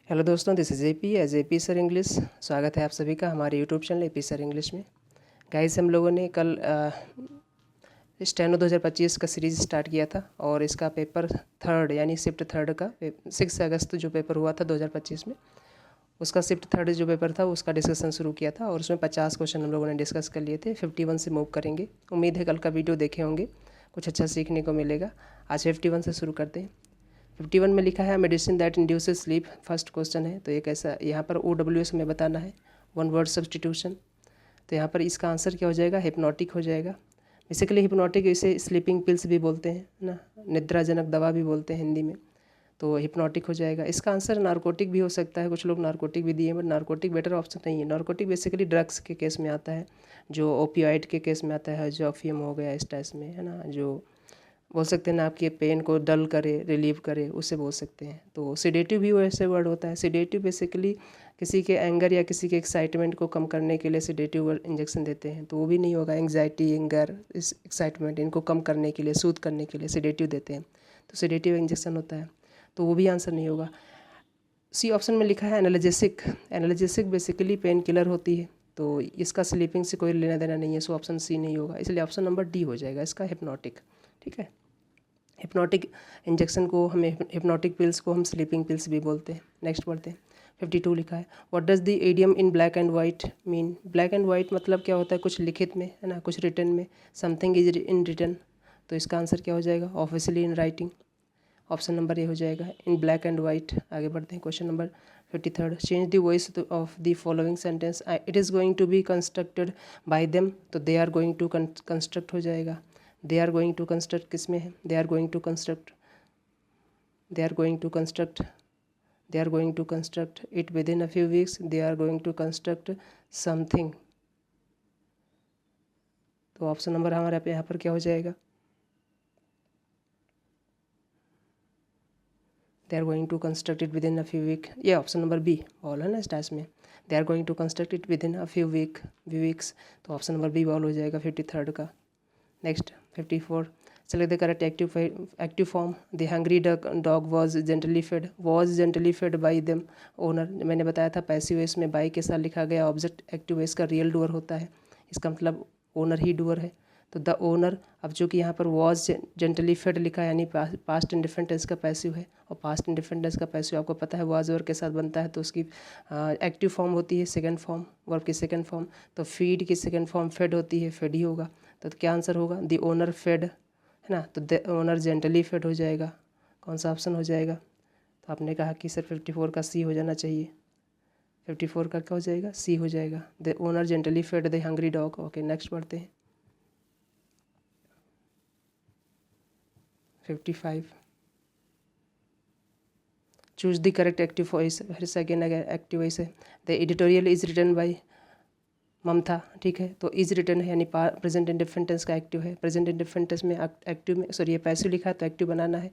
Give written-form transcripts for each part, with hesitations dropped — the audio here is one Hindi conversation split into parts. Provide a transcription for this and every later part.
हेलो दोस्तों, this is AP as AP sir English. स्वागत है आप सभी का हमारे YouTube channel AP sir English में। गाइस, हम लोगों ने कल स्टेनो 2025 का सीरीज़ स्टार्ट किया था और इसका पेपर थर्ड यानी शिफ्ट थर्ड का 6 अगस्त जो पेपर हुआ था 2025 में, उसका शिफ्ट थर्ड जो पेपर था उसका डिस्कशन शुरू किया था और उसमें 50 क्वेश्चन हम लोगों ने डिस्कस कर लिए थे। 51 से मूव करेंगे। उम्मीद है कल का वीडियो देखे होंगे, कुछ अच्छा सीखने को मिलेगा। आज 51 से शुरू करते हैं। 51 में लिखा है medicine that induces sleep. First question है, तो एक ऐसा यहाँ पर OWS हमें बताना है, वन वर्ड सब्सटीट्यूशन। तो यहाँ पर इसका आंसर क्या हो जाएगा? हिप्नोटिक हो जाएगा। बेसिकली हिप्नोटिक इसे स्लीपिंग पिल्स भी बोलते हैं ना, निद्राजनक दवा भी बोलते हैं हिंदी में, तो हिप्नोटिक हो जाएगा। इसका आंसर नारकोटिक भी हो सकता है, कुछ लोग नारकोटिक भी दिए हैं, बट नारकोटिक बेटर ऑप्शन नहीं है। नारकोटिक बेसिकली ड्रग्स के केस में आता है, जो ओपियोइड के केस में आता है, जो अफीम हो गया इस टाइप में, है ना, जो बोल सकते हैं ना आपके पेन को डल करे, रिलीव करे, उससे बोल सकते हैं। तो सिडेटिव भी वैसे वर्ड होता है। सिडेटिव बेसिकली किसी के एंगर या किसी के एक्साइटमेंट को कम करने के लिए सिडेटिव इंजेक्शन देते हैं, तो वो भी नहीं होगा। एंग्जाइटी, एंगर, इस एक्साइटमेंट, इनको कम करने के लिए, सूद करने के लिए सिडेटिव देते हैं, तो सिडेटिव इंजेक्शन होता है, तो वो भी आंसर नहीं होगा। सी ऑप्शन में लिखा है analgesic. Analgesic basically pain killer होती है, तो इसका स्लीपिंग से कोई लेना देना नहीं है, सो ऑप्शन सी नहीं होगा, इसलिए ऑप्शन नंबर डी हो जाएगा इसका, हिप्नोटिक। ठीक है, हिप्नोटिक इंजेक्शन को हमें, हिप्नोटिक पिल्स को हम स्लीपिंग पिल्स भी बोलते हैं। नेक्स्ट पढ़ते हैं। 52 लिखा है what does the idiom in black and white mean. Black and white मतलब क्या होता है? कुछ लिखित में, है ना, कुछ रिटन में। समथिंग इज इन रिटन, तो इसका आंसर क्या हो जाएगा? Obviously in writing. Option number A हो जाएगा, इन ब्लैक एंड वाइट। आगे बढ़ते हैं। Question number 53, change the voice of the following sentence. It is going to be constructed by them, तो they are going to construct हो जाएगा। They are going to construct किस में है? They are going to construct, they are going to construct, they are going to construct it with in a few weeks, they are going to construct something. तो ऑप्शन नंबर हमारे यहाँ पर क्या हो जाएगा? They are going to construct it with in a few week, ये ऑप्शन नंबर बी बॉल है ना स्टार्स में। They are going to construct it with in a few weeks, तो ऑप्शन नंबर बी बॉल हो जाएगा 53rd का। Next 54, select the correct active form. The hungry dog was gently fed by them owner। मैंने बताया था पैसिव वॉइस में बाई के साथ लिखा गया ऑब्जेक्ट एक्टिव वॉइस का रियल डूअर होता है, इसका मतलब ओनर ही डूअर है। तो द ओनर, अब जो कि यहाँ पर वॉज जेंटली फेड लिखा है यानी पास्ट इंडिफरेंट टेंस का पैसिव है, और पास्ट इंडिफरेंट टेंस का पैसिव आपको पता है वाज वर्ब के साथ बनता है, तो उसकी एक्टिव फॉर्म होती है सेकंड फॉर्म, वर्ब की सेकंड फॉर्म। तो फीड की सेकंड फॉर्म फेड होती है, फेड ही होगा। तो क्या आंसर होगा? द ओनर फेड, है ना, तो द ओनर जेंटली फेड हो जाएगा। कौन सा ऑप्शन हो जाएगा? तो आपने कहा कि सर 54 का सी हो जाना चाहिए। 54 का क्या हो जाएगा? सी हो जाएगा। The owner gently fed the hungry dog. Okay, next पढ़ते हैं। 55, choose the correct active voice. फिर सेकेंड एक्टिव वॉइस है, the editorial is written by Mamta. ठीक है, तो इज रिटन है यानी प्रेजेंट इंडिफरेंट टेंस का एक्टिव है। प्रेजेंट इंडिफरेंट टेंस में एक्टिव में, सॉरी ये पैसिव लिखा है तो एक्टिव बनाना है।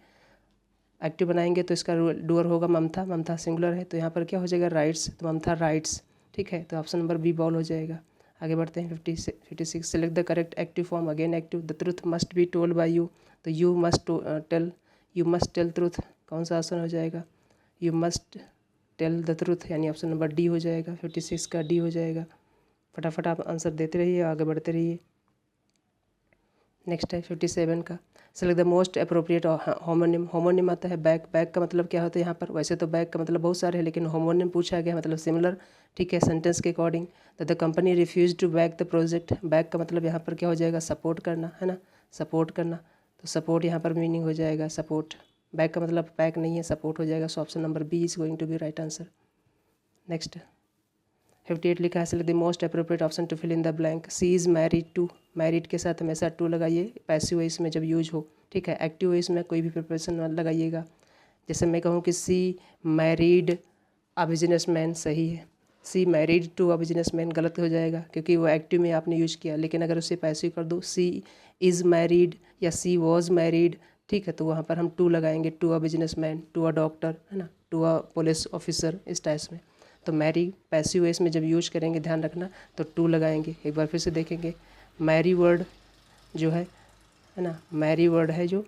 एक्टिव बनाएंगे तो इसका डूअर होगा ममता। ममता सिंगुलर है, तो यहाँ पर क्या हो जाएगा? राइट्स, तो ममता राइट्स। ठीक है, तो ऑप्शन नंबर बी बॉल हो जाएगा। आगे बढ़ते हैं। 56, select the correct active form. Again active, the truth must be told by you, तो यू मस्ट टेल ट्रुथ। कौन सा ऑप्शन हो जाएगा? You must tell the truth, यानी ऑप्शन नंबर डी हो जाएगा। 56 का डी हो जाएगा। फटाफट आप आंसर देते रहिए, आगे बढ़ते रहिए। नेक्स्ट है 57 का, select the most appropriate homonym. Homonym आता है बैक। बैक का मतलब क्या होता है यहाँ पर? वैसे तो बैक का मतलब बहुत सारे हैं, लेकिन होमोनिम पूछा गया मतलब सिमिलर। ठीक है, सेंटेंस के अकॉर्डिंग। तो the company refuse to back the project. Back का मतलब यहाँ पर क्या हो जाएगा? सपोर्ट करना, है ना, सपोर्ट करना। तो सपोर्ट यहाँ पर मीनिंग हो जाएगा सपोर्ट। बैक का मतलब बैक नहीं है, सपोर्ट हो जाएगा। So option number B is going to be right answer. Next 58 लिखा है, select the most appropriate option to fill in the blank. She is married to. Married के साथ हमेशा टू लगाइए, पैसिव वॉइस में जब यूज हो। ठीक है, एक्टिव वॉइस में कोई भी प्रिपरेशन लगाइएगा। जैसे मैं कहूँ कि सी मैरिड अ बिजनेसमैन, सही है। She married to a businessman गलत हो जाएगा, क्योंकि वो एक्टिव में आपने यूज किया। लेकिन अगर उसे पैसिव कर दो, सी इज़ मैरिड या सी वॉज मैरिड, ठीक है, तो वहाँ पर हम टू लगाएंगे। To a businessman, to a doctor, है ना, टू अ पुलिस ऑफिसर, इस टाइप में। तो मैरी पैसिव वॉइस में जब यूज करेंगे, ध्यान रखना, तो टू लगाएंगे। एक बार फिर से देखेंगे, मैरी वर्ड जो है ना, मैरी वर्ड है जो,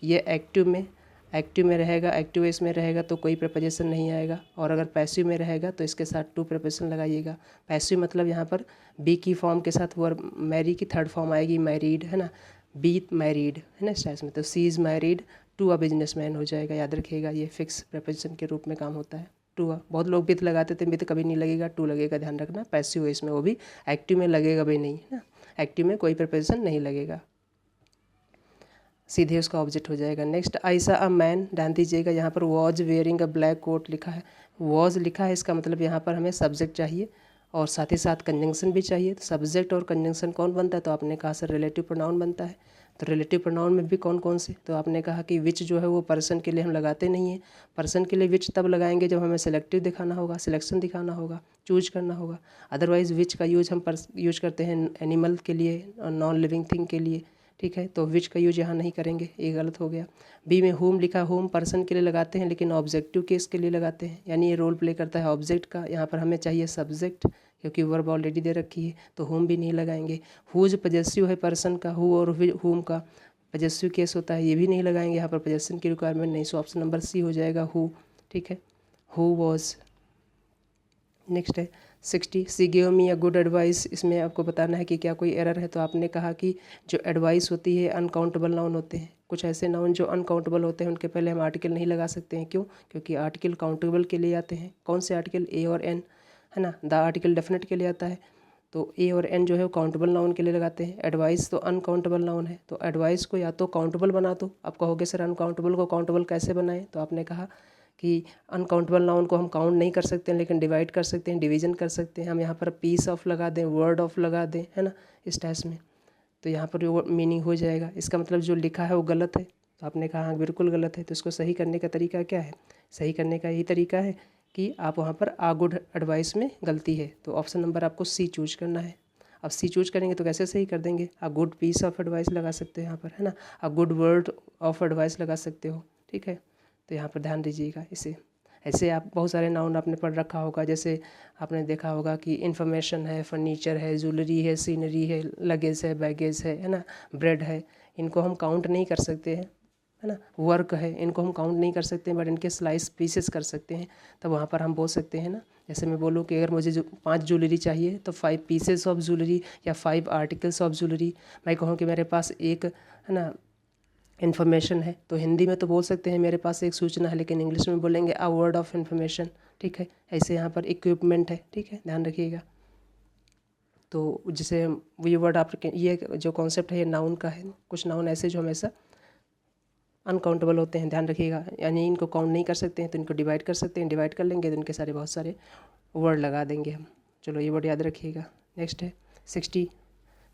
ये एक्टिव में एक्टिव में रहेगा, एक्टिव वॉइस में रहेगा तो कोई प्रपोजिशन नहीं आएगा, और अगर पैसिव में रहेगा तो इसके साथ टू प्रपोजिशन लगाइएगा। पैसिव मतलब यहाँ पर बी की फॉर्म के साथ वर्ब मैरी की थर्ड फॉर्म आएगी मैरिड, है ना, बी मैरिड, है ना, इस टाइप में। तो she is married to a businessman हो जाएगा, याद रखिएगा, ये फिक्स प्रपोजिशन के रूप में काम होता है। टू अ, बहुत लोग विथ लगाते थे, विथ कभी नहीं लगेगा, टू लगेगा, ध्यान रखना। पैसिव वॉइस में वो भी, एक्टिव में लगेगा भी नहीं, है ना, एक्टिव में कोई प्रपोजिशन नहीं लगेगा, सीधे उसका ऑब्जेक्ट हो जाएगा। नेक्स्ट, आई सा अ मैन, ध्यान दीजिएगा यहाँ पर was wearing a black coat लिखा है, वॉज लिखा है, इसका मतलब यहाँ पर हमें सब्जेक्ट चाहिए और साथ ही साथ कंजंक्शन भी चाहिए। तो सब्जेक्ट और कंजंक्शन कौन बनता है, तो आपने कहा सर रिलेटिव प्रोनाउन बनता है। तो रिलेटिव प्रोनाउन में भी कौन कौन से, तो आपने कहा कि विच जो है वो पर्सन के लिए हम लगाते नहीं हैं। पर्सन के लिए विच तब लगाएंगे जब हमें सेलेक्टिव दिखाना होगा, सिलेक्शन दिखाना होगा, चूज करना होगा। अदरवाइज़ विच का यूज हम यूज करते हैं एनिमल के लिए और नॉन लिविंग थिंग के लिए, ठीक है। तो विच का यूज यहाँ नहीं करेंगे, ये गलत हो गया। बी में होम लिखा, होम पर्सन के लिए लगाते हैं लेकिन ऑब्जेक्टिव केस के लिए लगाते हैं, यानी ये रोल प्ले करता है ऑब्जेक्ट का। यहाँ पर हमें चाहिए सब्जेक्ट, क्योंकि वर्ब ऑलरेडी दे रखी है, तो होम भी नहीं लगाएंगे। हुज पजेसिव है पर्सन का, हु और होम का पजेसिव केस होता है, ये भी नहीं लगाएंगे, यहाँ पर पजेशन की रिक्वायरमेंट नहीं। सो ऑप्शन नंबर सी हो जाएगा हु, ठीक है, हु वॉज। नेक्स्ट है 60, she give me a good advice, इसमें आपको बताना है कि क्या कोई एरर है। तो आपने कहा कि जो एडवाइस होती है अनकाउंटेबल नाउन होते हैं, कुछ ऐसे नाउन जो अनकाउंटेबल होते हैं उनके पहले हम आर्टिकल नहीं लगा सकते हैं। क्यों? क्योंकि आर्टिकल काउंटेबल के लिए आते हैं। कौन से आर्टिकल? ए और एन, है ना। द आर्टिकल डेफिनेट के लिए आता है, तो ए और एन जो है वो काउंटेबल नाउन के लिए लगाते हैं। एडवाइस तो अनकाउंटेबल नाउन है, तो एडवाइस को या तो काउंटेबल बना दो। आप कहोगे सर अनकाउंटेबल को काउंटेबल कैसे बनाएं, तो आपने कहा कि अनकाउंटेबल नाउन को हम काउंट नहीं कर सकते हैं लेकिन डिवाइड कर सकते हैं, डिवीजन कर सकते हैं। हम यहाँ पर पीस ऑफ लगा दें, वर्ड ऑफ लगा दें, है ना, इस टाइप में, तो यहाँ पर वो मीनिंग हो जाएगा। इसका मतलब जो लिखा है वो गलत है, तो आपने कहा हाँ बिल्कुल गलत है। तो इसको सही करने का तरीका क्या है? सही करने का यही तरीका है कि आप वहाँ पर आ गुड एडवाइस में गलती है, तो ऑप्शन नंबर आपको सी चूज करना है। अब सी चूज करेंगे तो कैसे सही कर देंगे? आ गुड पीस ऑफ एडवाइस लगा सकते हो यहाँ पर, है ना, आ गुड वर्ड ऑफ एडवाइस लगा सकते हो, ठीक है। तो यहाँ पर ध्यान दीजिएगा इसे। ऐसे आप बहुत सारे नाउन आपने पढ़ रखा होगा, जैसे आपने देखा होगा कि इन्फॉर्मेशन है, फर्नीचर है, ज्वेलरी है, सीनरी है, लगेज है, बैगेज है ना, ब्रेड है। इनको हम काउंट नहीं कर सकते हैं, है ना। वर्क है, इनको हम काउंट नहीं कर सकते हैं, बट इनके स्लाइस पीसेस कर सकते हैं। तब वहाँ पर हम बोल सकते हैं ना, जैसे मैं बोलूँ कि अगर मुझे जो 5 ज्वेलरी चाहिए तो 5 पीसेस ऑफ ज्वेलरी या 5 आर्टिकल्स ऑफ ज्वेलरी। मैं कहूँ कि मेरे पास एक, है ना, इन्फॉर्मेशन है, तो हिंदी में तो बोल सकते हैं मेरे पास एक सूचना है, लेकिन इंग्लिश में बोलेंगे अ वर्ड ऑफ इन्फॉर्मेशन, ठीक है। ऐसे यहाँ पर इक्विपमेंट है, ठीक है, ध्यान रखिएगा। तो जिसे ये वर्ड आप, ये जो कॉन्सेप्ट है ये नाउन का है। कुछ नाउन ऐसे जो हमेशा अनकाउंटेबल होते हैं, ध्यान रखिएगा, यानी इनको काउंट नहीं कर सकते हैं तो इनको डिवाइड कर सकते हैं। डिवाइड कर लेंगे तो इनके सारे बहुत सारे वर्ड लगा देंगे हम। चलो ये वर्ड याद रखिएगा। नेक्स्ट है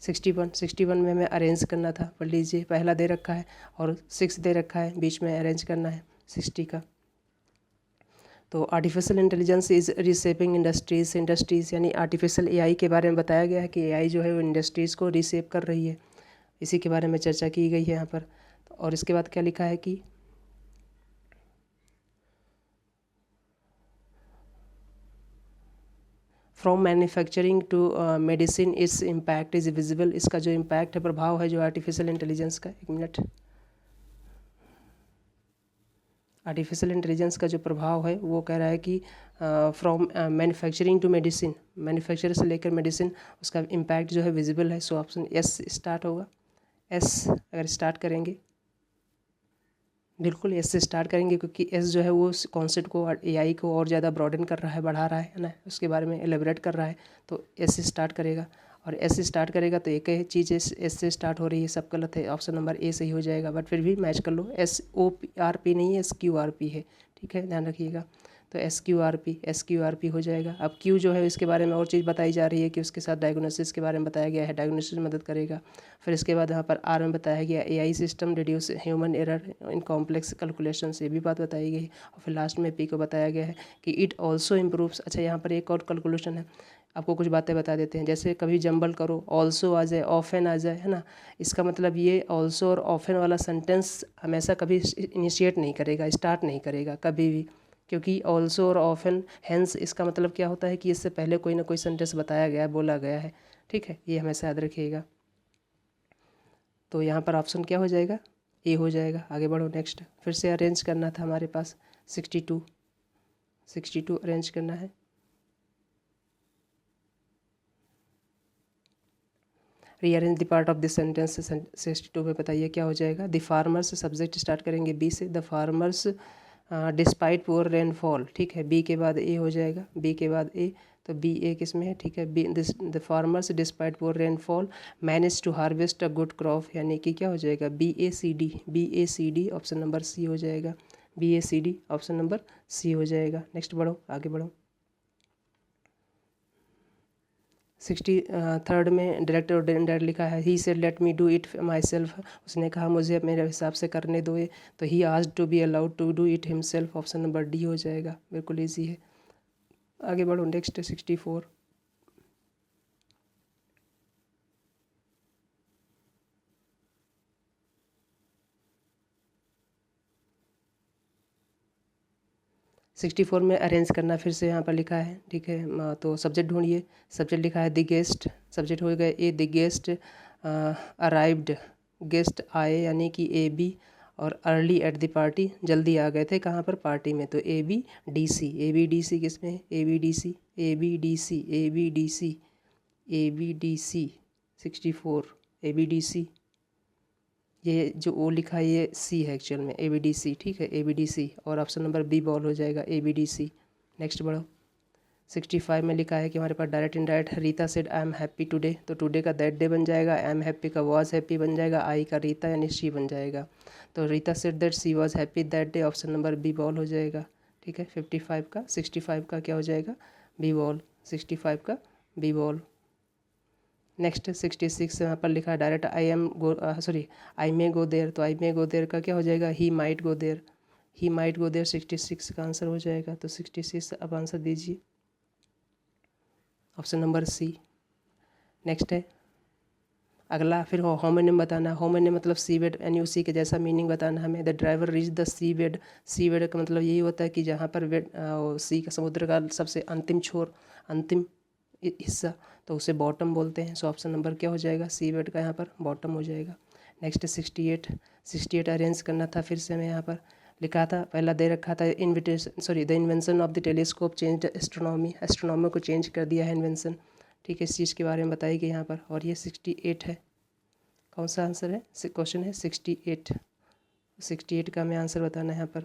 61 में हमें अरेंज करना था, पढ़ लीजिए। पहला दे रखा है और 6 दे रखा है, बीच में अरेंज करना है 60 का। तो आर्टिफिशियल इंटेलिजेंस इज़ रिसेपिंग इंडस्ट्रीज़ यानी आर्टिफिशियल एआई के बारे में बताया गया है कि एआई जो है वो इंडस्ट्रीज़ को रिसेप कर रही है। इसी के बारे में चर्चा की गई है यहाँ पर। और इसके बाद क्या लिखा है कि from manufacturing to medicine its impact is visible. इसका जो इम्पैक्ट है, प्रभाव है जो आर्टिफिशियल इंटेलिजेंस का, एक मिनट, आर्टिफिशियल इंटेलिजेंस का जो प्रभाव है वो कह रहा है कि from manufacturing to medicine, manufacture से लेकर मेडिसिन, उसका इम्पैक्ट जो है विजिबल है। सो ऑप्शन एस स्टार्ट होगा। एस अगर स्टार्ट करेंगे, बिल्कुल एस से स्टार्ट करेंगे, क्योंकि एस जो है वो कॉन्सेप्ट को, एआई को और ज़्यादा ब्रॉडन कर रहा है, बढ़ा रहा है ना, उसके बारे में एलेबरेट कर रहा है। तो एस से स्टार्ट करेगा, और एस से स्टार्ट करेगा तो एक ही चीज़ एस से स्टार्ट हो रही है, सब गलत है। ऑप्शन नंबर ए सही हो जाएगा, बट फिर भी मैच कर लो। SORP नहीं है, SQRP है, ठीक है, ध्यान रखिएगा। तो SQRP हो जाएगा। अब क्यू जो है इसके बारे में और चीज़ बताई जा रही है कि उसके साथ डायग्नोसिस के बारे में बताया गया है, डायग्नोसिस में मदद करेगा। फिर इसके बाद यहाँ पर आर में बताया गया AI system reduce human error in complex calculation, से भी बात बताई गई। और फिर लास्ट में पी को बताया गया है कि इट ऑल्सो इम्प्रूव्स। अच्छा, यहाँ पर एक और कैलकुलेशन है, आपको कुछ बातें बता देते हैं। जैसे कभी जंबल करो, ऑल्सो आ जाए, ऑफन आ जाए, है ना, इसका मतलब ये ऑल्सो और ऑफन वाला सेंटेंस हमेशा कभी इनिशिएट नहीं करेगा, स्टार्ट नहीं करेगा कभी भी, क्योंकि ऑल्सो और ऑफन हैंस इसका मतलब क्या होता है कि इससे पहले कोई ना कोई सेंटेंस बताया गया है, बोला गया है, ठीक है, ये हमेशा याद रखिएगा। तो यहाँ पर ऑप्शन क्या हो जाएगा? ए हो जाएगा। आगे बढ़ो नेक्स्ट, फिर से अरेंज करना था हमारे पास 62 अरेंज करना है। Rearrange the part of this sentence 62 में बताइए क्या हो जाएगा। द फार्मर्स, सब्जेक्ट स्टार्ट करेंगे बी से, the farmers despite poor rainfall, ठीक है। बी के बाद ए हो जाएगा, बी के बाद ए, तो बी ए किस में है, ठीक है। B the farmers despite poor rainfall manage to harvest a good crop, यानी कि क्या हो जाएगा, BACD ऑप्शन नंबर सी हो जाएगा। BACD ऑप्शन नंबर सी हो जाएगा। नेक्स्ट बढ़ो, आगे बढ़ो। 63rd में डायरेक्टर और डायरेक्टर लिखा है, he said let me do it my self, उसने कहा मुझे मेरे हिसाब से करने दो ये, तो he asked to be allowed to do it himself, option number D हो जाएगा। बिल्कुल ईजी है। आगे बढ़ो नेक्स्ट 64। सिक्सटी फोर में अरेंज करना फिर से यहाँ पर लिखा है, ठीक है। तो सब्जेक्ट ढूंढिए, सब्जेक्ट लिखा है द गेस्ट, सब्जेक्ट हो गए ए, द गेस्ट अराइव्ड, गेस्ट आए यानी कि AB, और अर्ली एट द पार्टी, जल्दी आ गए थे कहाँ पर, पार्टी में, तो ABDC किस में है, ABDC 64 ABDC, ये जो ओ लिखा है ये सी है एक्चुअल में, ABDC, ठीक है, ABDC, और ऑप्शन नंबर बी बॉल हो जाएगा, ABDC। नेक्स्ट बढ़ो। 65 में लिखा है कि हमारे पास direct indirect, Rita said I am happy today, तो टुडे का दैट डे बन जाएगा, आई एम हैप्पी का वॉज हैप्पी बन जाएगा, आई का रीता यानी शी बन जाएगा, तो Rita said that she was happy that day, option number B बॉल हो जाएगा, ठीक है। 65 का क्या हो जाएगा, बी बॉल, 65 का बी बॉल। नेक्स्ट 66 यहाँ पर लिखा है direct, I may go there, तो आई मे गो देयर का क्या हो जाएगा, ही माइट गो देयर, 66 का आंसर हो जाएगा, तो 66 अब आंसर दीजिए, ऑप्शन नंबर सी। नेक्स्ट है अगला, फिर होमोनिम बताना, होमोनिम मतलब सी वेड, यानी उसी के जैसा मीनिंग बताना हमें। द ड्राइवर रीच द सी वेड, सी वेड का मतलब यही होता है कि जहाँ पर वेड, सी का समुद्र का सबसे अंतिम छोर, अंतिम हिस्सा, तो उसे बॉटम बोलते हैं। सो ऑप्शन नंबर क्या हो जाएगा, सी वेड का यहाँ पर बॉटम हो जाएगा। नेक्स्ट 68 अरेंज करना था फिर से, हमें यहाँ पर लिखा था, पहला दे रखा था the invention of the telescope change astronomy, astronomy को चेंज कर दिया है इन्वेंशन, ठीक है, इस चीज़ के बारे में बताएगी यहाँ पर। और ये 68 है, कौन सा आंसर है, क्वेश्चन है 68 का हमें आंसर बताना है यहाँ पर।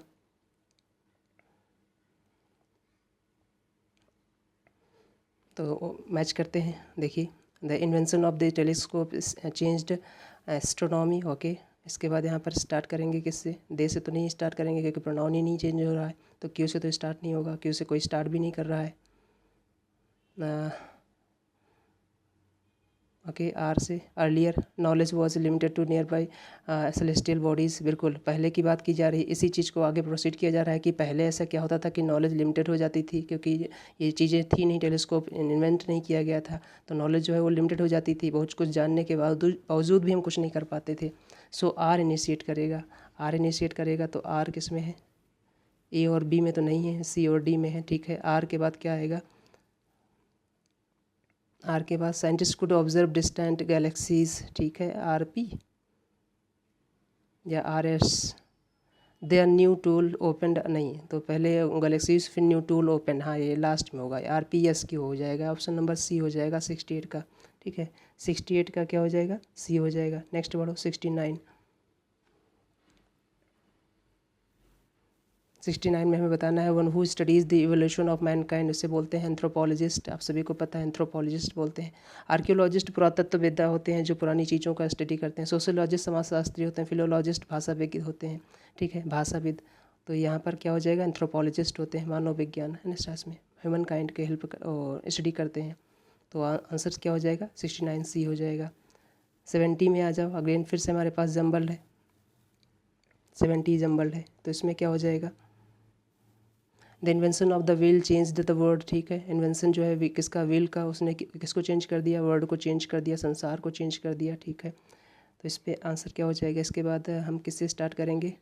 तो मैच करते हैं, देखिए, the invention of the telescope changed astronomy, okay. इसके बाद यहाँ पर स्टार्ट करेंगे किससे, दे से तो नहीं स्टार्ट करेंगे क्योंकि प्रोनाउन ही नहीं चेंज हो रहा है, तो क्यू से तो स्टार्ट नहीं होगा, क्यू से कोई स्टार्ट भी नहीं कर रहा है, ओके। आर से earlier knowledge was limited to nearby celestial bodies, बिल्कुल पहले की बात की जा रही है, इसी चीज़ को आगे प्रोसीड किया जा रहा है कि पहले ऐसा क्या होता था कि नॉलेज लिमिटेड हो जाती थी, क्योंकि ये चीज़ें थी नहीं, टेलीस्कोप इन्वेंट नहीं किया गया था, तो नॉलेज जो है वो लिमिटेड हो जाती थी, बहुत कुछ जानने के बावजूद भी हम कुछ नहीं कर पाते थे। सो आर इनिशिएट करेगा, तो आर किस में है, ए और बी में तो नहीं है, सी और डी में है, ठीक है। आर के बाद क्या आएगा, आर के बाद scientist could observe distant galaxies, ठीक है, RP या RS। Their new tool open, नहीं तो पहले गैलेक्सीज फिर न्यू टूल ओपन, हाँ ये लास्ट में होगा, RPS की हो जाएगा, ऑप्शन नंबर सी हो जाएगा 68 का, ठीक है। 68 का क्या हो जाएगा, सी हो जाएगा। नेक्स्ट बढ़ो 69 में हमें बताना है, one who studies the evolution of Mankind, उसे बोलते हैं एंथ्रोपोलॉजिस्ट, आप सभी को पता है एंथ्रोपोलॉजिस्ट बोलते हैं। आर्कियोलॉजिस्ट पुरातत्ववेत्ता होते हैं जो पुरानी चीज़ों का स्टडी करते हैं। सोशियोलॉजिस्ट समाजशास्त्री होते हैं। फिलोलॉजिस्ट भाषाविद होते हैं, ठीक है, भाषाविद। तो यहाँ पर क्या हो जाएगा, एंथ्रोपोलॉजिस्ट होते हैं, मानव विज्ञान है ना, में ह्यूमन काइंड के हेल्प स्टडी करते हैं, तो आंसर क्या हो जाएगा, 69 सी हो जाएगा। 70 में आ जाओ, अगेन फिर से हमारे पास जम्बल है, 70 जम्बल है, तो इसमें क्या हो जाएगा, the invention of the wheel change the word, ठीक है। इन्वेंशन जो है किसका, व्हील का, उसने किसको चेंज कर दिया, वर्ड को चेंज कर दिया, संसार को चेंज कर दिया, ठीक है। तो इस पर आंसर क्या हो जाएगा। इसके बाद हम किससे स्टार्ट करेंगे,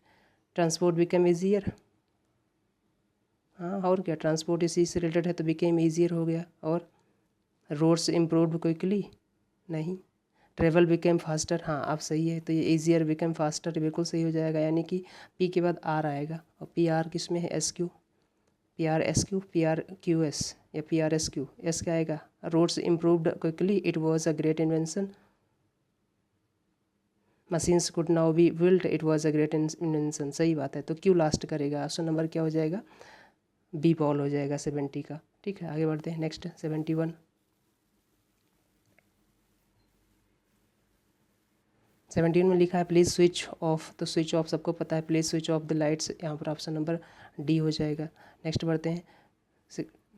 ट्रांसपोर्ट बिकम ईजियर, हाँ और क्या, ट्रांसपोर्ट इसी से रिलेटेड है तो बिकेम ईजियर हो गया। और रोड्स इम्प्रूव्ड क्विकली, नहीं, ट्रेवल बिकेम फास्टर, हाँ आप सही है। तो ये ईजियर बिकेम फास्टर बिल्कुल सही हो जाएगा, यानी कि पी के बाद आर आएगा और पी आर किस में है, S Q, P R S Q, P R Q S या P R S Q, S क्या आएगा, roads improved quickly, it was a great invention, machines could now be built, it was a great invention, सही बात है। तो क्यू लास्ट करेगा, ऑप्शन नंबर क्या हो जाएगा, बी पॉल हो जाएगा 70 का। ठीक है, आगे बढ़ते हैं नेक्स्ट 71। 17 में लिखा है प्लीज़ स्विच ऑफ, तो स्विच ऑफ सबको पता है, please switch off the lights, यहाँ पर ऑप्शन नंबर डी हो जाएगा। नेक्स्ट बढ़ते हैं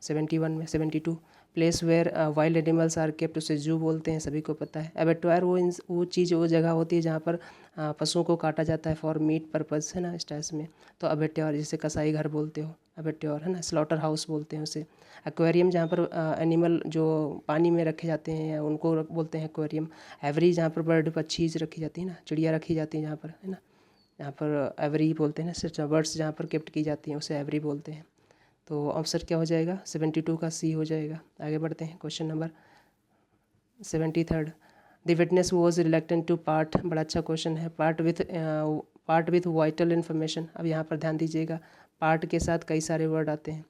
71 में 72, place where wild animals are kept, उसे जू बोलते हैं, सभी को पता है। एबेटोयर वो चीज़, वो जगह होती है जहाँ पर पशुओं को काटा जाता है फॉर मीट पर्पज़, है ना, इस टाइप में। तो एबेटोयर जिसे कसाई घर बोलते हो, एबेटोयर है ना, स्लॉटर हाउस बोलते हैं उसे। एक्वेरियम जहाँ पर एनिमल जो पानी में रखे जाते हैं उनको बोलते हैं एक्वेरियम। एवरी जहाँ पर बर्ड पक्षीज रखी जाती है ना, चिड़िया रखी जाती है जहाँ पर, है ना, यहाँ पर एवरी बोलते हैं ना, बर्ड्स जहाँ पर केप्ट की जाती हैं उसे एवरी बोलते हैं। तो आंसर क्या हो जाएगा, 72 का सी हो जाएगा। आगे बढ़ते हैं question number 73, the witness was reluctant to part, बड़ा अच्छा क्वेश्चन है, पार्ट विथ वाइटल इन्फॉर्मेशन। अब यहाँ पर ध्यान दीजिएगा, पार्ट के साथ कई सारे वर्ड आते हैं।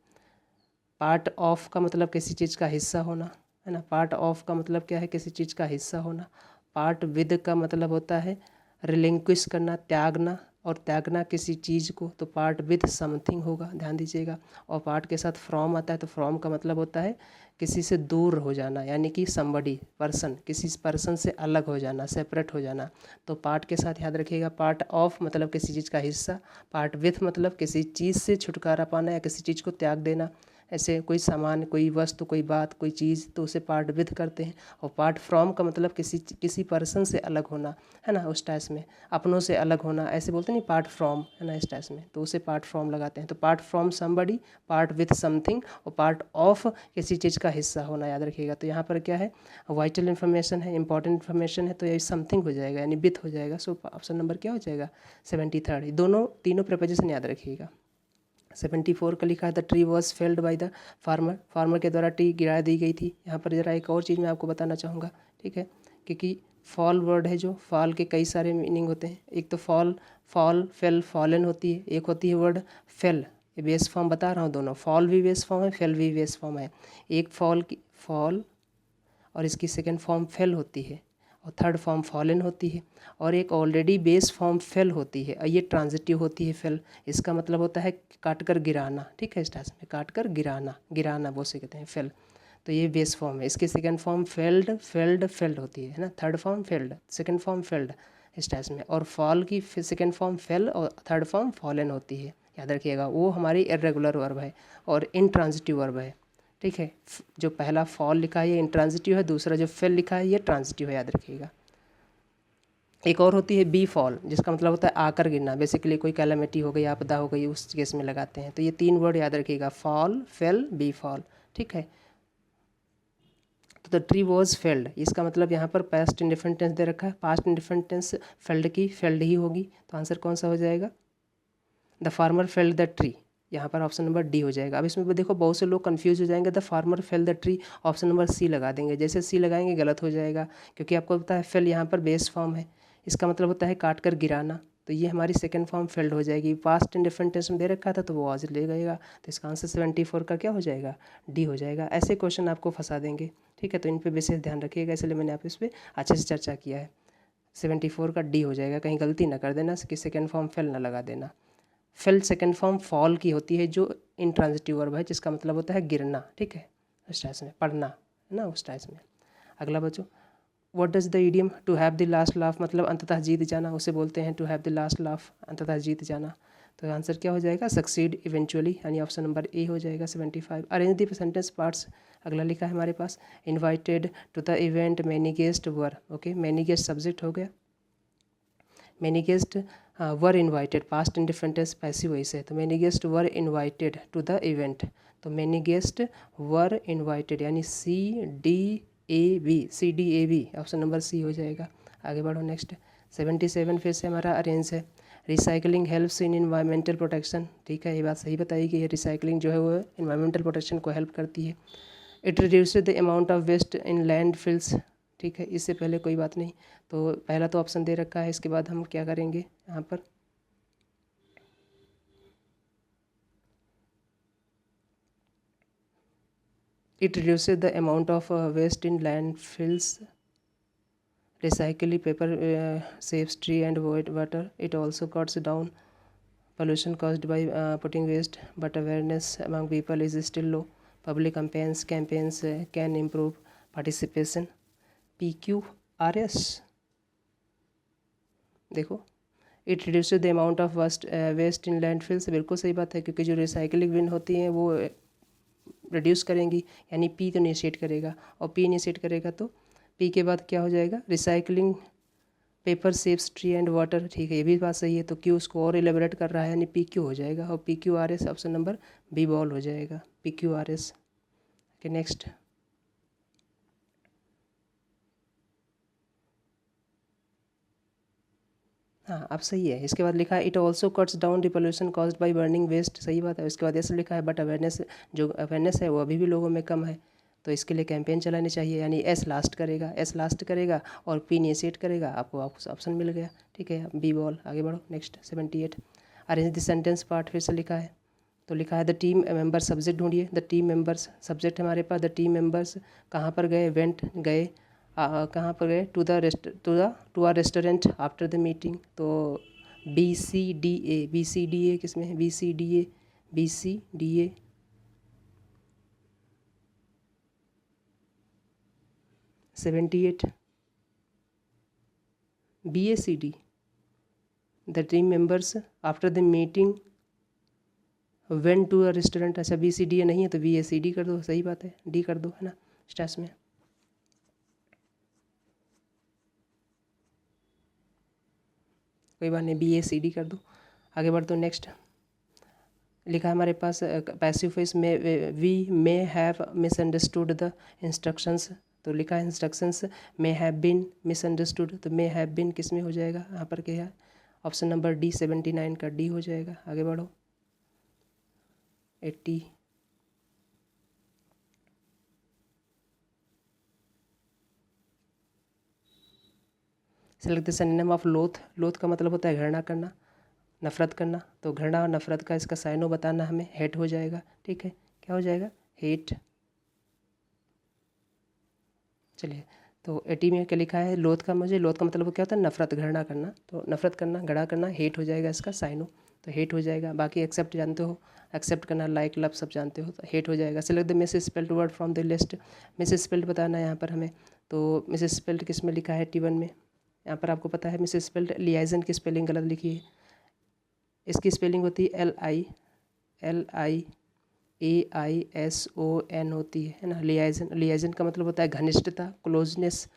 पार्ट ऑफ का मतलब किसी चीज़ का हिस्सा होना, है ना, पार्ट ऑफ का मतलब क्या है, किसी चीज़ का हिस्सा होना। पार्ट विद का मतलब होता है रिलिंक्विश करना, त्यागना, और त्यागना किसी चीज़ को, तो पार्ट विद समथिंग होगा, ध्यान दीजिएगा। और पार्ट के साथ फ्रॉम आता है, तो फ्रॉम का मतलब होता है किसी से दूर हो जाना, यानी कि समबडी, पर्सन, किसी पर्सन से अलग हो जाना, सेपरेट हो जाना। तो पार्ट के साथ याद रखिएगा, पार्ट ऑफ मतलब किसी चीज़ का हिस्सा, पार्ट विथ मतलब किसी चीज़ से छुटकारा पाना या किसी चीज़ को त्याग देना। ऐसे कोई सामान, कोई वस्तु, कोई बात, कोई चीज़, तो उसे पार्ट विथ करते हैं। और पार्ट फ्रॉम का मतलब किसी पर्सन से अलग होना, है ना, उस टाइप में, अपनों से अलग होना, ऐसे बोलते नहीं, पार्ट फ्रॉम, है ना, इस टाइप में, तो उसे पार्ट फ्रॉम लगाते हैं। तो part from somebody, part with something, और पार्ट ऑफ किसी चीज़ का हिस्सा होना, याद रखिएगा। तो यहाँ पर क्या है, वाइटल इन्फॉर्मेशन है, इंपॉर्टेंट इन्फॉर्मेशन है, तो ये समथिंग हो जाएगा, यानी विथ हो जाएगा। सो ऑप्शन नंबर क्या हो जाएगा, 73। दोनों तीनों प्रपोजिशन याद रखिएगा। 74 का लिखा है the tree was failed by the farmer, farmer के द्वारा ट्री गिरा दी गई थी। यहाँ पर ज़रा एक और चीज़ मैं आपको बताना चाहूँगा, ठीक है, क्योंकि फॉल वर्ड है, जो फॉल के कई सारे मीनिंग होते हैं। एक तो फॉल, फेल, फॉलन होती है, एक होती है वर्ड फेल, ये बेस फॉर्म बता रहा हूँ दोनों, फॉल भी बेस फॉर्म है, फेल भी बेस फॉर्म है। एक फॉल और इसकी सेकेंड फॉर्म फेल होती है, और थर्ड फॉर्म फॉलन होती है, और एक ऑलरेडी बेस फॉर्म फेल होती है, और ये ट्रांजिटिव होती है फेल। इसका मतलब होता है काट कर गिराना, ठीक है, इस टाइप में काट कर गिराना, गिराना वो से कहते हैं फेल। तो ये बेस फॉर्म है। इसकी सेकेंड फॉर्म फेल्ड होती है ना, third form failed, second form failed, इस टाइप में। और फॉल की सेकेंड फॉर्म फेल और थर्ड फॉर्म फॉलन होती है, याद रखिएगा। वो हमारी इर्रेगुलर वर्ब है और इनट्रांजिटिव वर्ब है, ठीक है। जो पहला फॉल लिखा है ये इंट्रांजिटिव है, दूसरा जो फेल लिखा है ये ट्रांजिटिव है, याद रखिएगा। एक और होती है बी फॉल, जिसका मतलब होता है आकर गिरना, बेसिकली कोई कैलामिटी हो गई, आपदा हो गई, उस केस में लगाते हैं। तो ये तीन वर्ड याद रखिएगा, फॉल, फेल, बी फॉल, ठीक है। तो द ट्री वॉज फेल्ड, इसका मतलब यहाँ पर पास्ट इंडिफरेंट टेंस दे रखा है, पास्ट इंडिफरेंट टेंस फेल्ड की फेल्ड ही होगी, तो आंसर कौन सा हो जाएगा, the farmer failed the tree, यहाँ पर ऑप्शन नंबर डी हो जाएगा। अब इसमें देखो बहुत से लोग कंफ्यूज हो जाएंगे, the farmer fell the tree, option number C लगा देंगे। जैसे सी लगाएंगे गलत हो जाएगा, क्योंकि आपको पता है फेल यहाँ पर बेस फॉर्म है, इसका मतलब होता है काट कर गिराना, तो ये हमारी सेकंड फॉर्म फेल्ड हो जाएगी। पास्ट इंडिफरेंट टेंस में दे रखा था तो वो आज ले गएगा, तो इसका आंसर 74 का क्या हो जाएगा, डी हो जाएगा। ऐसे क्वेश्चन आपको फंसा देंगे, ठीक है, तो इन पर विशेष ध्यान रखिएगा, इसलिए मैंने आप इस पर अच्छे से चर्चा किया है। 74 का डी हो जाएगा, कहीं गलती ना कर देना कि सेकेंड फॉर्म फेल ना लगा देना। फेल सेकेंड फॉर्म फॉल की होती है, जो इंट्रांजिटिव वर्ब है, जिसका मतलब होता है गिरना, ठीक है, उस टाइप में, पढ़ना, है ना, उस टाइप में। अगला बच्चों, what does the idiom to have the last laugh, मतलब अंततः जीत जाना, उसे बोलते हैं to have the last laugh, अंततः जीत जाना। तो आंसर क्या हो जाएगा, सक्सीड इवेंचुअली, यानी ऑप्शन नंबर ए हो जाएगा 75। अरेंज द सेंटेंस पार्ट्स, अगला लिखा है हमारे पास, invited to the event many guest were, okay, many guest subject हो गया, many guest were invited, past indefinite tense passive voice है, तो many guest were invited to the event, तो मैनी गेस्ट वर इन्वाइटेड, यानी CDAB, ऑप्शन नंबर सी हो जाएगा। आगे बढ़ो नेक्स्ट 77 फिर से हमारा अरेंज है, recycling helps in environmental protection, ठीक है, ये बात सही बताई कि ये रिसाइकलिंग जो है वो इन्वायरमेंटल प्रोटेक्शन को हेल्प करती है। It reduces the amount of waste in landfills, ठीक है, इससे पहले कोई बात नहीं। तो पहला तो ऑप्शन दे रखा है, इसके बाद हम क्या करेंगे यहाँ पर, it reduces the amount of waste in landfills, recycle paper, saves tree and water. It also cuts down pollution caused by putting waste, but awareness among people is still low. Public campaigns can improve participation. PQRS, देखो, it reduce the amount of waste in landfills, बिल्कुल सही बात है, क्योंकि जो रिसाइकलिंग बिन होती हैं वो रिड्यूस करेंगी, यानी पी तो इनिशिएट करेगा, और पी इनिशिएट करेगा तो पी के बाद क्या हो जाएगा, recycling paper saves tree and water, ठीक है, ये भी बात सही है। तो क्यू उसको और एलेबरेट कर रहा है, यानी पी क्यू हो जाएगा, और P Q R S option number B बॉल हो जाएगा, P Q R S. Okay, next, हाँ अब सही है। इसके बाद लिखा है it also cuts down the pollution caused by burning waste, सही बात है। इसके बाद ऐसे लिखा है बट अवेयरनेस, जो अवेयरनेस है वो अभी भी लोगों में कम है, तो इसके लिए कैंपेन चलानी चाहिए, यानी एस लास्ट करेगा, एस लास्ट करेगा और पी इनिशिएट करेगा, आपको ऑप्शन मिल गया, ठीक है, बी बॉल। आगे बढ़ो, next 78, arrange the sentence part, फिर से लिखा है, तो लिखा है द टीम मेंबर, सब्जेक्ट ढूंढिए, द टीम मेंबर्स, सब्जेक्ट हमारे पास, द टीम मेंबर्स कहाँ पर गए, वेंट गए, कहाँ पर गए, to our restaurant after the meeting, तो BCDA, BCDA किसमें है, BCDA, BCDA 78, BACD, the team members after the meeting went to a restaurant, अच्छा BCDA नहीं है तो BACD कर दो, सही बात है, डी कर दो, है ना, स्ट्रेस में। कोई बात नहीं, BACD कर दो। आगे बढ़ दो, नेक्स्ट लिखा है हमारे पास पैसिव वॉइस में, we may have misunderstood the instructions, तो लिखा है instructions may have been misunderstood, तो मे हैव बीन किस में हो जाएगा, यहाँ पर क्या है, ऑप्शन नंबर डी 79 का डी हो जाएगा। आगे बढ़ो, 80, सेलेक्ट द सिनोनिम ऑफ लोथ, लोथ का मतलब होता है घृणा करना, नफ़रत करना, तो घृणा और नफ़रत का इसका साइनो बताना हमें, हेट हो जाएगा, ठीक है, क्या हो जाएगा, हेट। चलिए, तो 80 में क्या लिखा है, लोथ का, मुझे लोथ का मतलब क्या होता है, नफ़रत, घृणा करना, तो नफ़रत करना, घृणा करना, हेट हो जाएगा इसका साइनो, तो हेट हो जाएगा। बाकी एक्सेप्ट जानते हो, एक्सेप्ट करना, लाइक लव सब जानते हो, तो हेट हो जाएगा। Select the miss spelled word from the list, miss spelled बताना है यहाँ पर हमें, तो मिस स्पेल्ड किस में लिखा है, T1 में, यहाँ पर आपको पता है मिस स्पेल्ड, लियाइजन की स्पेलिंग गलत लिखी है, इसकी स्पेलिंग होती है LIAISON होती है ना, लियाइजन, लियाइजन का मतलब होता है घनिष्ठता, क्लोजनेस,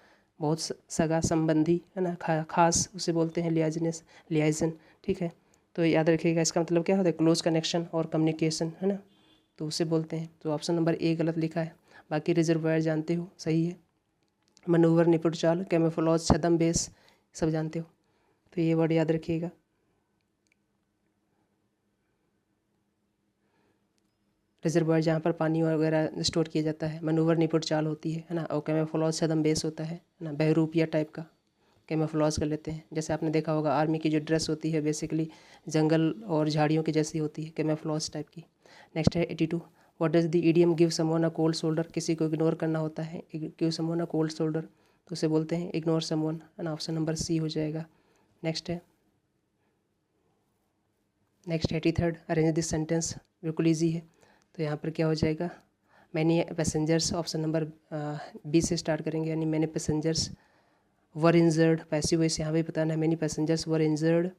बहुत सगा संबंधी, है ना, खास उसे बोलते हैं लियाजनेस, लियाइजन, ठीक है, तो याद रखिएगा इसका मतलब क्या होता है, क्लोज कनेक्शन और कम्युनिकेशन, है ना, तो उसे बोलते हैं। तो ऑप्शन नंबर ए गलत लिखा है। बाकी रिजर्वायर जानते हो, सही है, मनूवर, निपुण चाल, कैमोफ्लेज, छद्म बेस, सब जानते हो, तो ये वर्ड याद रखिएगा। रिजर्वायर जहाँ पर पानी वगैरह स्टोर किया जाता है, मनूवर निपुण चाल होती है ना, और कैमोफ्लेज छद्म बेस होता है ना, बहरूपिया टाइप का कैमोफ्लेज कर लेते हैं, जैसे आपने देखा होगा आर्मी की जो ड्रेस होती है बेसिकली जंगल और झाड़ियों की जैसी होती है, कैमोफ्लेज टाइप की। नेक्स्ट है 82, what does the idiom give someone a cold shoulder, किसी को इग्नोर करना होता है, give someone a cold shoulder, तो उसे बोलते हैं इग्नोर समवन, है ना, ऑप्शन नंबर सी हो जाएगा। नेक्स्ट है 83rd, अरेंज दिस सेंटेंस, बिल्कुल ईजी है, तो यहाँ पर क्या हो जाएगा, many passengers, option number B से स्टार्ट करेंगे, यानी many passengers were injured, passive voice यहाँ भी बताना है, many passengers were injured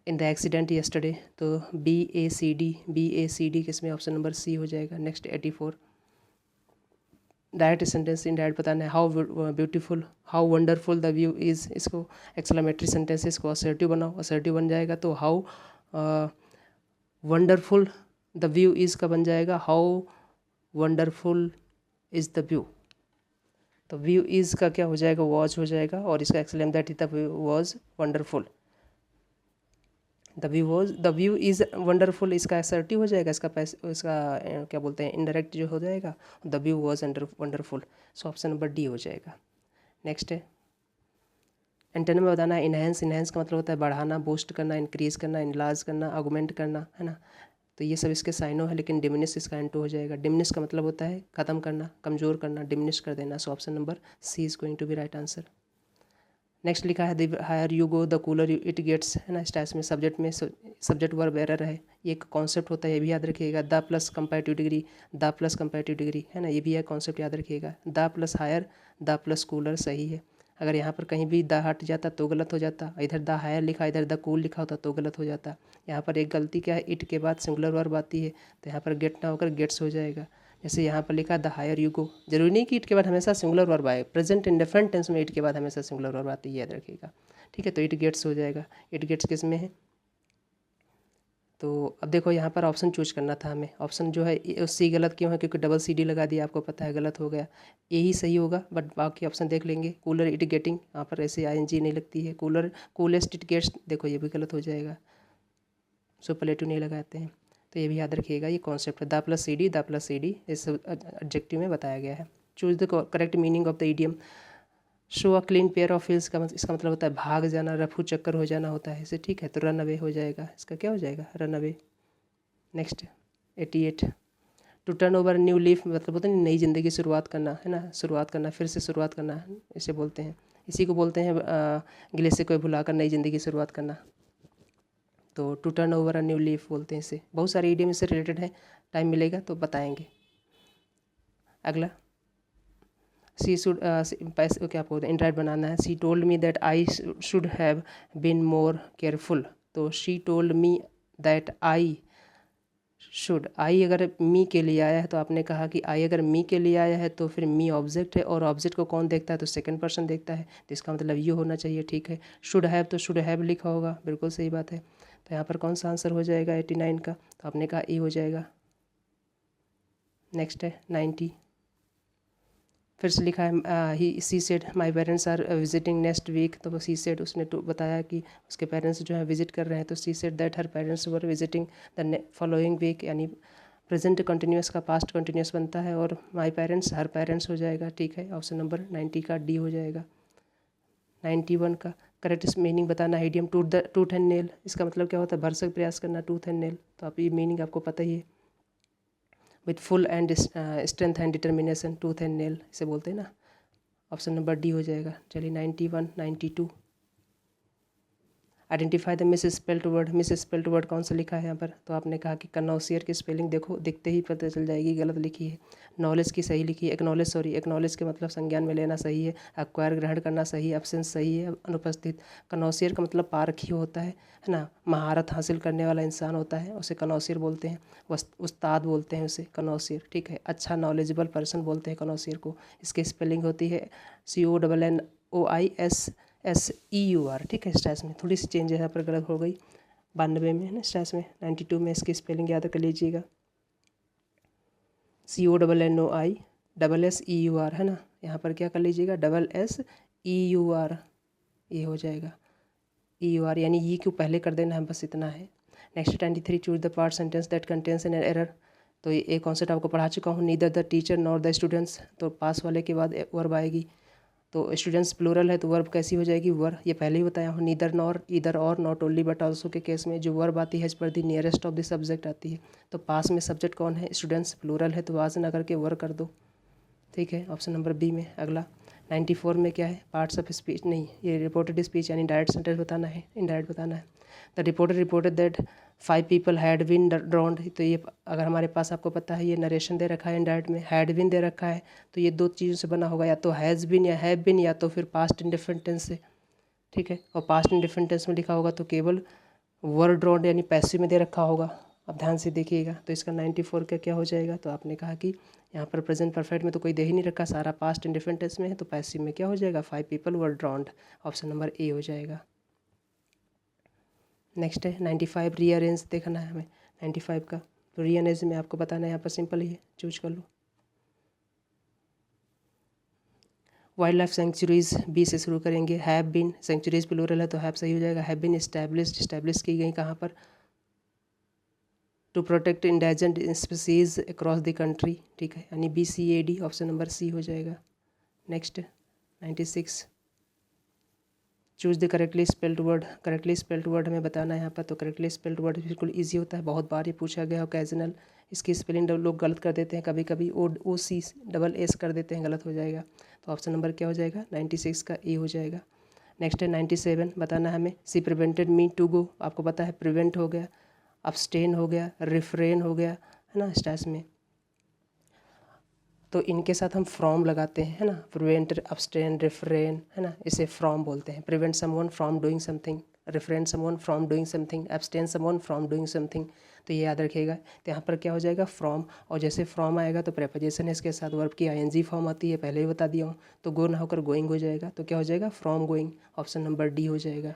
in the accident yesterday, तो BACD किसमें, ऑप्शन नंबर सी हो जाएगा। नेक्स्ट 84, डायरेक्ट सेंटेंस इनडायरेक्ट बताना है, how beautiful, how wonderful the view is, इसको एक्सक्लेमेटरी सेंटेंस, इसको असर्टिव बनाओ, असर्टिव बन जाएगा तो how wonderful the view is का बन जाएगा, how wonderful is the view, तो व्यू इज़ का क्या हो जाएगा, वॉज हो जाएगा, और इसका exclaim that the view was wonderful, the view is wonderful, इसका असर्टिव हो जाएगा, इसका क्या बोलते हैं, इनडायरेक्ट जो हो जाएगा, the view was wonderful, so option number D हो जाएगा। नेक्स्ट है एंटोनिम में बताना है इनहेंस। इनहेंस का मतलब होता है बढ़ाना, बूस्ट करना, इंक्रीज़ करना, इनलार्ज करना, ऑगमेंट करना, है ना। तो ये सब इसके साइनो है, लेकिन डिमिनिश इसका एंटो हो जाएगा। डिमिनिश का मतलब होता है ख़त्म करना, कमज़ोर करना, डिमिनिश कर देना। So option number C is going to be right answer. Next लिखा है the higher you go the cooler it gets, है ना। स्टैस में सब्जेक्ट वर्ब एरर है, ये एक कॉन्सेप्ट होता है, ये भी याद रखिएगा। The plus comparative degree, the plus comparative degree, है ना, ये भी है कॉन्सेप्ट, याद रखिएगा। The plus higher, the plus cooler सही है। अगर यहाँ पर कहीं भी द हट जाता तो गलत हो जाता, इधर द हायर लिखा इधर द कूल लिखा होता तो गलत हो जाता। यहाँ पर एक गलती क्या है, इट के बाद सिंगुलर वर्ब आती है, तो यहाँ पर गेट ना होकर गेट्स हो जाएगा। जैसे यहाँ पर लिखा द हायर यू गो, जरूरी नहीं कि इट के बाद हमेशा सिंगुलर वर्ब आए, प्रेजेंट इंडेफिनिट टेंस में इट के बाद हमेशा सिंगुलर वर्ब आती है, याद रखिएगा। ठीक है, तो इट गेट्स हो जाएगा। इट गेट्स किस में है, तो अब देखो यहाँ पर ऑप्शन चूज करना था हमें। ऑप्शन जो है सी गलत क्यों है, क्योंकि डबल सी डी लगा दिया, आपको पता है गलत हो गया। यही सही होगा, बट बाकी ऑप्शन देख लेंगे। कूलर इट गेटिंग, यहाँ पर ऐसे ING नहीं लगती है। कूलर कूलेस्ट इट गेट्स, देखो ये भी गलत हो जाएगा, सुपरलेटिव नहीं लगाते हैं। तो ये भी याद रखिएगा, ये कॉन्सेप्ट है। The plus C D, the plus C D इस एडजेक्टिव में बताया गया है। Choose the correct meaning of the idiom. Show a clean pair of heels का इसका मतलब होता है भाग जाना, रफू चक्कर हो जाना होता है इसे, ठीक है। तो रन अवे हो जाएगा, इसका क्या हो जाएगा, run away. Next 88 to turn over new leaf, मतलब होता है नई ज़िंदगी की शुरुआत करना, है ना, शुरुआत करना, फिर से शुरुआत करना, इसे बोलते हैं। इसी को बोलते हैं गिले से कोई भुलाकर नई ज़िंदगी की शुरुआत करना। तो to turn over a new leaf बोलते हैं इसे। बहुत सारे इडियम इससे रिलेटेड है, टाइम मिलेगा तो बताएंगे। अगला सी शुड पैसे क्या बोलते हैं, इंट्राइट बनाना है। She told me that I should have been more careful. तो she told me that I should, I अगर मी के लिए आया है तो आपने कहा कि आई अगर मी के लिए आया है तो फिर मी ऑब्जेक्ट है, और ऑब्जेक्ट को कौन देखता है, तो सेकंड पर्सन देखता है, तो इसका मतलब ये होना चाहिए, ठीक है। शुड हैव तो शुड हैव लिखा होगा, बिल्कुल सही बात है। तो यहाँ पर कौन सा आंसर हो जाएगा 89 का, तो आपने कहा ए हो जाएगा। नेक्स्ट है 90, फिर से लिखा है he she said my parents are visiting next week. तो सी सेड उसने तो बताया कि उसके पेरेंट्स जो है विजिट कर रहे हैं, तो she said that her parents were visiting the following week, यानी प्रेजेंट कंटिन्यूस का पास्ट कंटिन्यूस बनता है, और माई पेरेंट्स हर पेरेंट्स हो जाएगा, ठीक है। ऑप्शन नंबर 90 का डी हो जाएगा। 91 का करेक्ट मीनिंग बताना है इडियम टूथ एंड नेल, इसका मतलब क्या होता है, भरसक प्रयास करना, टूथ एंड नेल। तो आप ये मीनिंग आपको पता ही है, with full and strength and determination, tooth and nail इसे बोलते हैं ना। ऑप्शन नंबर डी हो जाएगा। चलिए 91 92 identify the miss spelled word. Miss spelled word कौन सा लिखा है यहाँ पर, तो आपने कहा कि कनौसियर की स्पेलिंग देखो दिखते ही पता चल जाएगी, गलत लिखी है। नॉलेज की सही लिखी है, एक्नॉलेज के मतलब संज्ञान में लेना सही है। एक्वायर ग्रहण करना सही है, एब्सेंस सही है, अनुपस्थित। कनौसियर का मतलब पारखी होता है ना, महारत हासिल करने वाला इंसान होता है, उसे कनौसियर बोलते हैं। उस्ताद बोलते हैं उसे कनौसियर, ठीक है। अच्छा नॉलेजेबल पर्सन बोलते हैं कनौसियर को। इसकी स्पेलिंग होती है CONNOISSEUR, ठीक है। स्टैस में थोड़ी सी चेंज यहाँ पर गलत हो गई, 92 में है ना, स्टैस में 92 में इसकी स्पेलिंग याद कर लीजिएगा, CONNOISSEUR, है ना। यहाँ पर क्या कर लीजिएगा, SSEUR, ये हो जाएगा EUR, यानी ये क्यों पहले कर देना है, बस इतना है। Next 23 choose the part sentence that contains an error. तो ये कॉन्सेप्ट आपको पढ़ा चुका हूँ, neither the teacher nor the students. तो पास वाले के बाद वर्ब आएगी, तो स्टूडेंट्स प्लूरल है तो वर्ब कैसी हो जाएगी, वर। ये पहले ही बताया हूँ, नीदर नॉर, ईदर और, नॉट ओनली बट ऑल्सो के केस में जो वर्ब आती है इस पर दी नियरेस्ट ऑफ द सब्जेक्ट आती है। तो पास में सब्जेक्ट कौन है, स्टूडेंट्स प्लूरल है, तो वहाँ से ना करके वर कर दो, ठीक है। ऑप्शन नंबर बी में। अगला 94 में क्या है, पार्ट्स ऑफ स्पीच, नहीं ये रिपोर्टेड स्पीच यानी डायरेक्ट सेंटेंस बताना है, इनडायरेक्ट बताना है। The reporter reported that 5 people had been drowned. तो ये अगर हमारे पास आपको पता है ये नरेशन दे रखा है, इनडायरेक्ट में हैड बीन दे रखा है, तो ये दो चीज़ों से बना होगा, या तो हैज़ बीन या हैव बीन, या तो फिर पास्ट इंडिफरेंट टेंस से, ठीक है। और पास्ट इंडिफरेंट टेंस में लिखा होगा तो केवल वर ड्रॉन्ड यानी पैसिव में दे रखा होगा। अब ध्यान से देखिएगा, तो इसका 94 का क्या हो जाएगा, तो आपने कहा कि यहाँ पर प्रेजेंट परफेक्ट में तो कोई दे ही नहीं रखा, सारा पास्ट इंडिफरेंट टेंस में है, तो पैसिव में क्या हो जाएगा, 5 people were ड्रॉन्ड। Option number A हो जाएगा। नेक्स्ट है 95 रीअरेंज देखना है हमें 95 का। तो रीअरेंज में आपको बताना है, यहाँ पर सिंपल ही है, चूज कर लो। वाइल्ड लाइफ सेंचुरीज बी से शुरू करेंगे। हैव बीन, सेंचुरीज प्लूरल है तो हैव सही हो जाएगा। हैव बीन इस्टेब्लिश की गई कहाँ पर, to protect endangered species across the country, ठीक है, यानी BCAD। ऑप्शन नंबर सी हो जाएगा। Next 96 choose the correctly spelled word. Correctly spelled word हमें बताना है यहाँ पर। तो करेक्टली स्पेल्ड वर्ड बिल्कुल इजी होता है, बहुत बार ये पूछा गया ओकेजनल। इसकी स्पेलिंग लोग गलत कर देते हैं, कभी कभी OC कर देते हैं, गलत हो जाएगा। तो ऑप्शन नंबर क्या हो जाएगा? 96 का ए हो जाएगा। नेक्स्ट है 97 बताना है हमें। सी प्रिवेंटेड मी टू गो, आपको पता है प्रिवेंट हो गया, अब्सटेन हो गया, रिफ्रेन हो गया, है ना स्टैस में। तो इनके साथ हम फ्रॉम लगाते हैं, है ना। प्रिवेंट, अब्सटेन, रिफ्रेन, है ना, इसे फ्रॉम बोलते हैं। Prevent someone from doing something, refrain someone from doing something, abstain someone from doing something. तो ये याद रखिएगा। तो यहाँ पर क्या हो जाएगा? फ्रॉम। और जैसे फ्रॉम आएगा तो प्रेपोजिशन है इसके साथ, वर्ब की ING फॉर्म आती है, पहले ही बता दिया हूँ। तो गो ना होकर गोइंग हो जाएगा। तो क्या हो जाएगा? From going. Option number D हो जाएगा।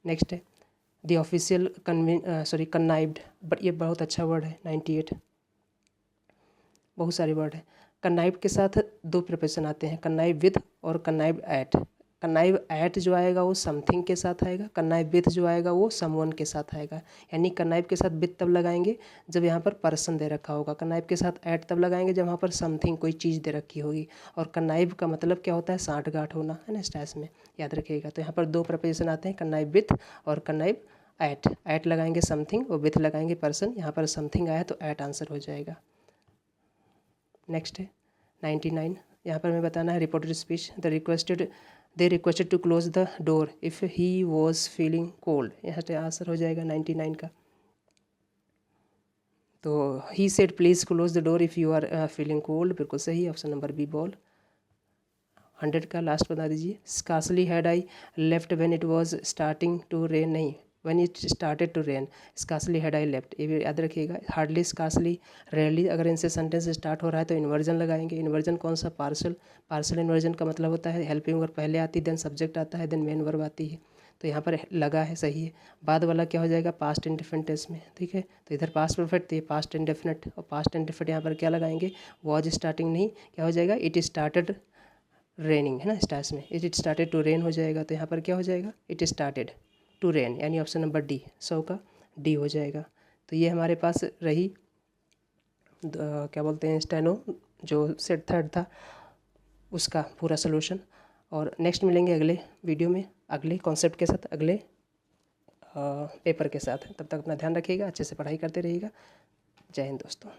नेक्स्ट है द ऑफिशियल कन्नाइव्ड, बट ये बहुत अच्छा वर्ड है। 98 बहुत सारे वर्ड हैं। कन्नाइव के साथ दो प्रिपोजिशन आते हैं, कन्नाइव विद और कन्नाइव एट। कन्नाइव एट जो आएगा वो समथिंग के साथ आएगा, कन्नाइव विद जो आएगा वो समवन के साथ आएगा। यानी कन्नाइव के साथ विद तब लगाएंगे जब यहाँ पर पर्सन दे रखा होगा, कन्नाइव के साथ एट तब लगाएंगे जब वहाँ पर समथिंग कोई चीज़ दे रखी होगी। और कन्नाइव का मतलब क्या होता है? साठगांठ होना, है ना स्टैस में, याद रखिएगा। तो यहाँ पर दो प्रिपोजिशन आते हैं, कन्नाइव विद और कन्नाइव एट। एट लगाएंगे समथिंग और विद लगाएंगे पर्सन। यहाँ पर समथिंग आया तो एट आंसर हो जाएगा। नेक्स्ट है 99, यहाँ पर हमें बताना है reported speech. They requested to close the door if he was feeling cold. यहाँ से आंसर हो जाएगा 99 का। तो he said please close the door if you are feeling cold, बिल्कुल सही, ऑप्शन नंबर बी बॉल। 100 का लास्ट बता दीजिए। Scarcely had I left when it was starting to rain, नहीं, when it started to rain. Scarcely had I left, ये भी याद रखिएगा। हार्डली, स्कार्सली, रेयरली, अगर इनसे सेंटेंस स्टार्ट हो रहा है तो इन्वर्जन लगाएंगे। इन्वर्जन कौन सा? पार्सल। पार्सल इन्वर्जन का मतलब होता है हेल्पिंग वर्ब पहले आती है, देन सब्जेक्ट आता है, देन मेन वर्ब आती है। तो यहाँ पर लगा है, सही है। बाद वाला क्या हो जाएगा? पास्ट इंडेफिनिट टेंस में, ठीक है। तो इधर पास्ट परफेक्ट, तो ये पास्ट इंडेफिनिट, और पास्ट इंडेफिनिट यहाँ पर क्या लगाएंगे? वॉज स्टार्टिंग नहीं, क्या हो जाएगा? इट स्टार्टेड रेनिंग, है ना स्टार्स में। इट स्टार्टेड टू रेन हो जाएगा। तो यहाँ पर क्या हो जाएगा? इट स्टार्टेड टू रेन, यानी ऑप्शन नंबर डी, 100 का डी हो जाएगा। तो ये हमारे पास रही क्या बोलते हैं, स्टेनो जो सेट थर्ड था उसका पूरा सोल्यूशन। और नेक्स्ट मिलेंगे अगले वीडियो में अगले कॉन्सेप्ट के साथ, अगले पेपर के साथ। तब तक अपना ध्यान रखिएगा, अच्छे से पढ़ाई करते रहिएगा। जय हिंद दोस्तों।